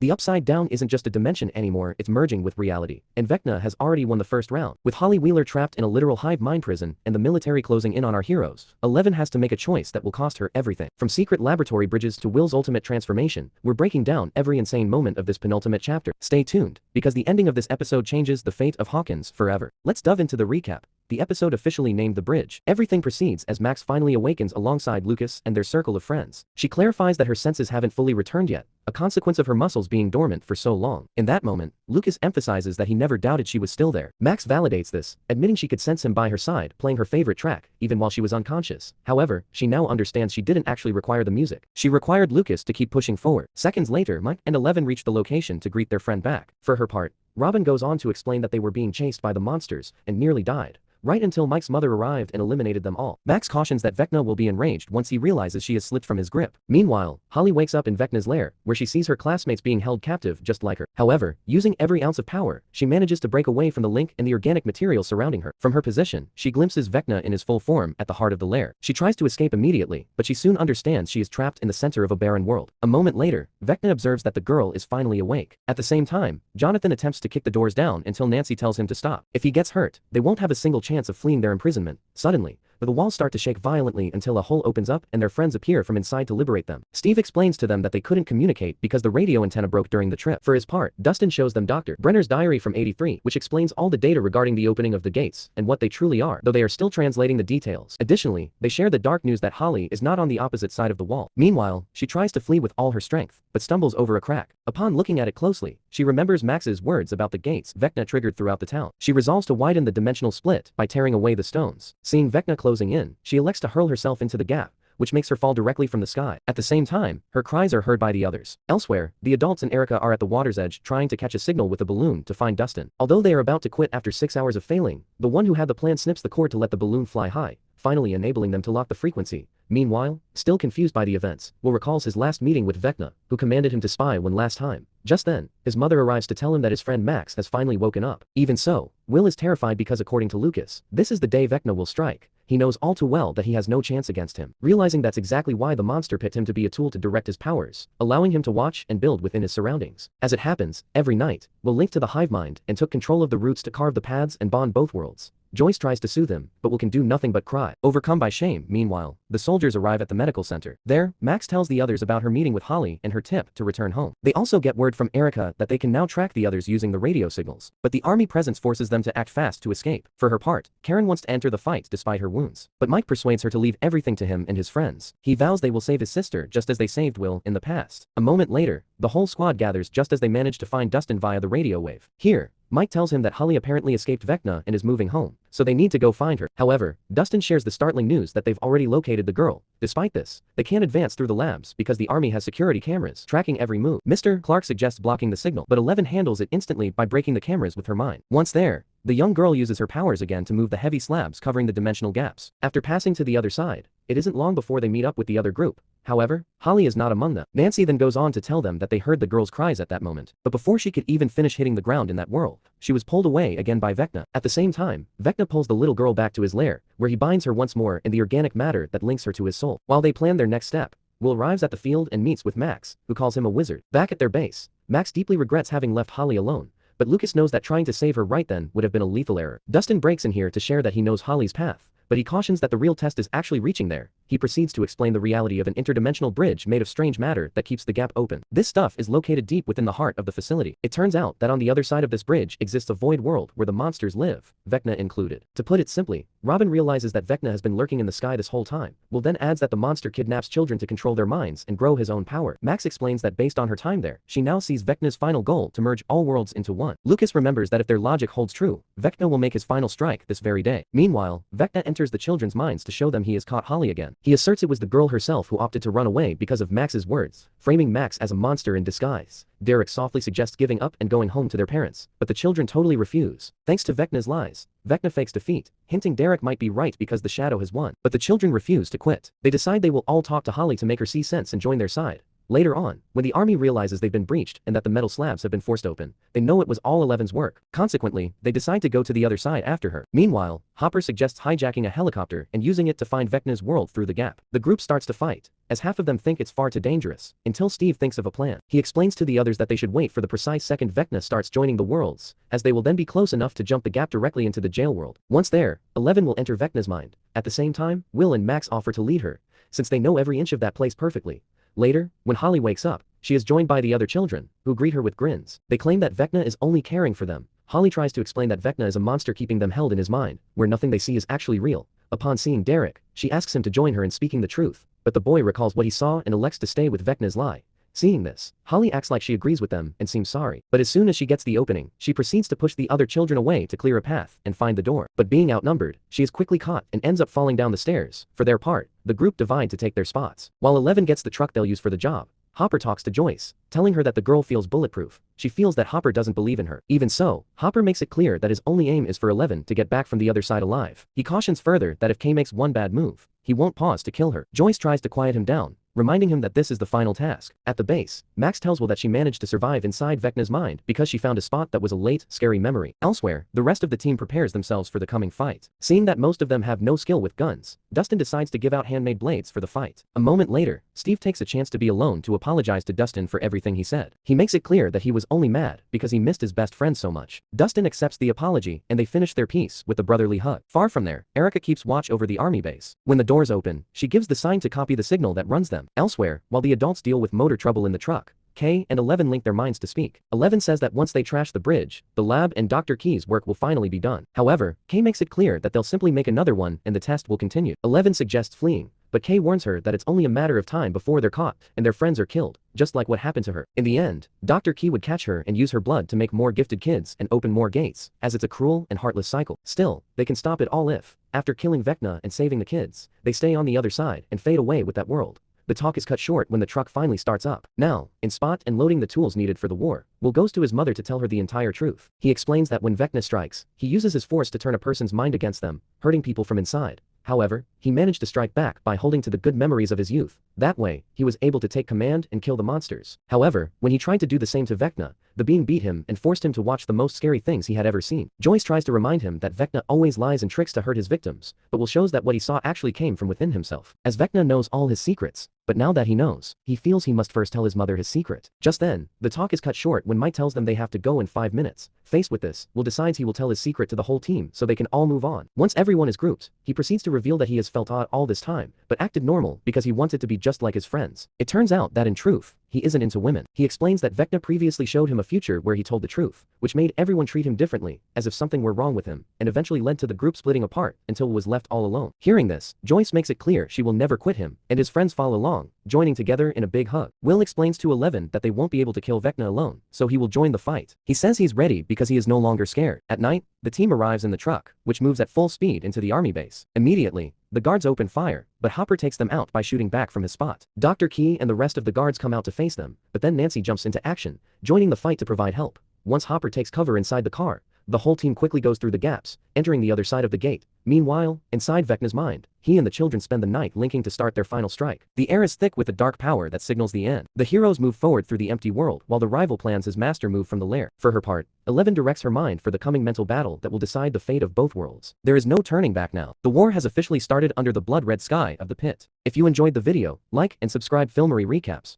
The Upside Down isn't just a dimension anymore, it's merging with reality, and Vecna has already won the first round. With Holly Wheeler trapped in a literal hive mind prison and the military closing in on our heroes, Eleven has to make a choice that will cost her everything. From secret laboratory bridges to Will's ultimate transformation, we're breaking down every insane moment of this penultimate chapter. Stay tuned, because the ending of this episode changes the fate of Hawkins forever. Let's delve into the recap. The episode officially named The Bridge. Everything proceeds as Max finally awakens alongside Lucas and their circle of friends. She clarifies that her senses haven't fully returned yet, a consequence of her muscles being dormant for so long. In that moment, Lucas emphasizes that he never doubted she was still there. Max validates this, admitting she could sense him by her side, playing her favorite track, even while she was unconscious. However, she now understands she didn't actually require the music. She required Lucas to keep pushing forward. Seconds later, Mike and Eleven reach the location to greet their friend back. For her part, Robin goes on to explain that they were being chased by the monsters and nearly died, right until Mike's mother arrived and eliminated them all. Max cautions that Vecna will be enraged once he realizes she has slipped from his grip. Meanwhile, Holly wakes up in Vecna's lair, where she sees her classmates being held captive just like her. However, using every ounce of power, she manages to break away from the link and the organic material surrounding her. From her position, she glimpses Vecna in his full form at the heart of the lair. She tries to escape immediately, but she soon understands she is trapped in the center of a barren world. A moment later, Vecna observes that the girl is finally awake. At the same time, Jonathan attempts to kick the doors down until Nancy tells him to stop. If he gets hurt, they won't have a single chance of fleeing their imprisonment. Suddenly, the walls start to shake violently until a hole opens up and their friends appear from inside to liberate them. Steve explains to them that they couldn't communicate because the radio antenna broke during the trip. For his part, Dustin shows them Dr. Brenner's diary from '83, which explains all the data regarding the opening of the gates and what they truly are, though they are still translating the details. Additionally, they share the dark news that Holly is not on the opposite side of the wall. Meanwhile, she tries to flee with all her strength, but stumbles over a crack. Upon looking at it closely, she remembers Max's words about the gates Vecna triggered throughout the town. She resolves to widen the dimensional split by tearing away the stones. Seeing Vecna closing in, she elects to hurl herself into the gap, which makes her fall directly from the sky. At the same time, her cries are heard by the others. Elsewhere, the adults and Erica are at the water's edge trying to catch a signal with a balloon to find Dustin. Although they are about to quit after 6 hours of failing, the one who had the plan snips the cord to let the balloon fly high, finally enabling them to lock the frequency. Meanwhile, still confused by the events, Will recalls his last meeting with Vecna, who commanded him to spy one last time. Just then, his mother arrives to tell him that his friend Max has finally woken up. Even so, Will is terrified because according to Lucas, this is the day Vecna will strike. He knows all too well that he has no chance against him. Realizing that's exactly why the monster picked him to be a tool to direct his powers, allowing him to watch and build within his surroundings. As it happens, every night, Will linked to the hive mind and took control of the roots to carve the paths and bond both worlds. Joyce tries to soothe him, but Will can do nothing but cry. Overcome by shame, meanwhile, the soldiers arrive at the medical center. There, Max tells the others about her meeting with Holly and her tip to return home. They also get word from Erica that they can now track the others using the radio signals, but the army presence forces them to act fast to escape. For her part, Karen wants to enter the fight despite her wounds, but Mike persuades her to leave everything to him and his friends. He vows they will save his sister just as they saved Will in the past. A moment later, the whole squad gathers just as they manage to find Dustin via the radio wave. Here, Mike tells him that Holly apparently escaped Vecna and is moving home, so they need to go find her. However, Dustin shares the startling news that they've already located the girl. Despite this, they can't advance through the labs because the army has security cameras tracking every move. Mr. Clark suggests blocking the signal, but Eleven handles it instantly by breaking the cameras with her mind. Once there, the young girl uses her powers again to move the heavy slabs covering the dimensional gaps. After passing to the other side, it isn't long before they meet up with the other group. However, Holly is not among them. Nancy then goes on to tell them that they heard the girl's cries at that moment. But before she could even finish hitting the ground in that world, she was pulled away again by Vecna. At the same time, Vecna pulls the little girl back to his lair, where he binds her once more in the organic matter that links her to his soul. While they plan their next step, Will arrives at the field and meets with Max, who calls him a wizard. Back at their base, Max deeply regrets having left Holly alone, but Lucas knows that trying to save her right then would have been a lethal error. Dustin breaks in here to share that he knows Holly's path, but he cautions that the real test is actually reaching there. He proceeds to explain the reality of an interdimensional bridge made of strange matter that keeps the gap open. This stuff is located deep within the heart of the facility. It turns out that on the other side of this bridge exists a void world where the monsters live, Vecna included. To put it simply, Robin realizes that Vecna has been lurking in the sky this whole time. Will then adds that the monster kidnaps children to control their minds and grow his own power. Max explains that based on her time there, she now sees Vecna's final goal to merge all worlds into one. Lucas remembers that if their logic holds true, Vecna will make his final strike this very day. Meanwhile, Vecna enters the children's minds to show them he has caught Holly again. He asserts it was the girl herself who opted to run away because of Max's words, framing Max as a monster in disguise. Derek softly suggests giving up and going home to their parents, but the children totally refuse. Thanks to Vecna's lies, Vecna fakes defeat, hinting Derek might be right because the shadow has won. But the children refuse to quit. They decide they will all talk to Holly to make her see sense and join their side. Later on, when the army realizes they've been breached and that the metal slabs have been forced open, they know it was all Eleven's work. Consequently, they decide to go to the other side after her. Meanwhile, Hopper suggests hijacking a helicopter and using it to find Vecna's world through the gap. The group starts to fight, as half of them think it's far too dangerous, until Steve thinks of a plan. He explains to the others that they should wait for the precise second Vecna starts joining the worlds, as they will then be close enough to jump the gap directly into the jail world. Once there, 11 will enter Vecna's mind. At the same time, Will and Max offer to lead her, since they know every inch of that place perfectly. Later, when Holly wakes up, she is joined by the other children, who greet her with grins. They claim that Vecna is only caring for them. Holly tries to explain that Vecna is a monster keeping them held in his mind, where nothing they see is actually real. Upon seeing Derek, she asks him to join her in speaking the truth, but the boy recalls what he saw and elects to stay with Vecna's lie. Seeing this, Holly acts like she agrees with them and seems sorry. But as soon as she gets the opening, she proceeds to push the other children away to clear a path and find the door. But being outnumbered, she is quickly caught and ends up falling down the stairs. For their part, the group divide to take their spots. While 11 gets the truck they'll use for the job, Hopper talks to Joyce, telling her that the girl feels bulletproof. She feels that Hopper doesn't believe in her. Even so, Hopper makes it clear that his only aim is for 11 to get back from the other side alive. He cautions further that if Kay makes one bad move, he won't pause to kill her. Joyce tries to quiet him down, reminding him that this is the final task. At the base, Max tells Will that she managed to survive inside Vecna's mind because she found a spot that was a late, scary memory. Elsewhere, the rest of the team prepares themselves for the coming fight. Seeing that most of them have no skill with guns, Dustin decides to give out handmade blades for the fight. A moment later, Steve takes a chance to be alone to apologize to Dustin for everything he said. He makes it clear that he was only mad because he missed his best friend so much. Dustin accepts the apology and they finish their piece with a brotherly hug. Far from there, Erica keeps watch over the army base. When the doors open, she gives the sign to copy the signal that runs them. Elsewhere, while the adults deal with motor trouble in the truck, Kay and 11 link their minds to speak. 11 says that once they trash the bridge, the lab and Dr. Key's work will finally be done. However, Kay makes it clear that they'll simply make another one and the test will continue. 11 suggests fleeing, but Kay warns her that it's only a matter of time before they're caught and their friends are killed, just like what happened to her. In the end, Dr. Key would catch her and use her blood to make more gifted kids and open more gates, as it's a cruel and heartless cycle. Still, they can stop it all if, after killing Vecna and saving the kids, they stay on the other side and fade away with that world. The talk is cut short when the truck finally starts up. Now, in spot and loading the tools needed for the war, Will goes to his mother to tell her the entire truth. He explains that when Vecna strikes, he uses his force to turn a person's mind against them, hurting people from inside. However, he managed to strike back by holding to the good memories of his youth. That way, he was able to take command and kill the monsters. However, when he tried to do the same to Vecna, the being beat him and forced him to watch the most scary things he had ever seen. Joyce tries to remind him that Vecna always lies and tricks to hurt his victims, but Will shows that what he saw actually came from within himself. As Vecna knows all his secrets, but now that he knows, he feels he must first tell his mother his secret. Just then, the talk is cut short when Mike tells them they have to go in 5 minutes. Faced with this, Will decides he will tell his secret to the whole team so they can all move on. Once everyone is grouped, he proceeds to reveal that he has felt odd all this time, but acted normal because he wanted to be just like his friends. It turns out that in truth, he isn't into women. He explains that Vecna previously showed him a future where he told the truth, which made everyone treat him differently, as if something were wrong with him, and eventually led to the group splitting apart until Will was left all alone. Hearing this, Joyce makes it clear she will never quit him, and his friends follow along, joining together in a big hug. Will explains to 11 that they won't be able to kill Vecna alone, so he will join the fight. He says he's ready because he is no longer scared. At night, the team arrives in the truck, which moves at full speed into the army base. Immediately, the guards open fire, but Hopper takes them out by shooting back from his spot. Dr. Key and the rest of the guards come out to face them, but then Nancy jumps into action, joining the fight to provide help. Once Hopper takes cover inside the car, the whole team quickly goes through the gaps, entering the other side of the gate. Meanwhile, inside Vecna's mind, he and the children spend the night linking to start their final strike. The air is thick with the dark power that signals the end. The heroes move forward through the empty world while the rival plans his master move from the lair. For her part, 11 directs her mind for the coming mental battle that will decide the fate of both worlds. There is no turning back now. The war has officially started under the blood-red sky of the pit. If you enjoyed the video, like and subscribe Filmery Recaps.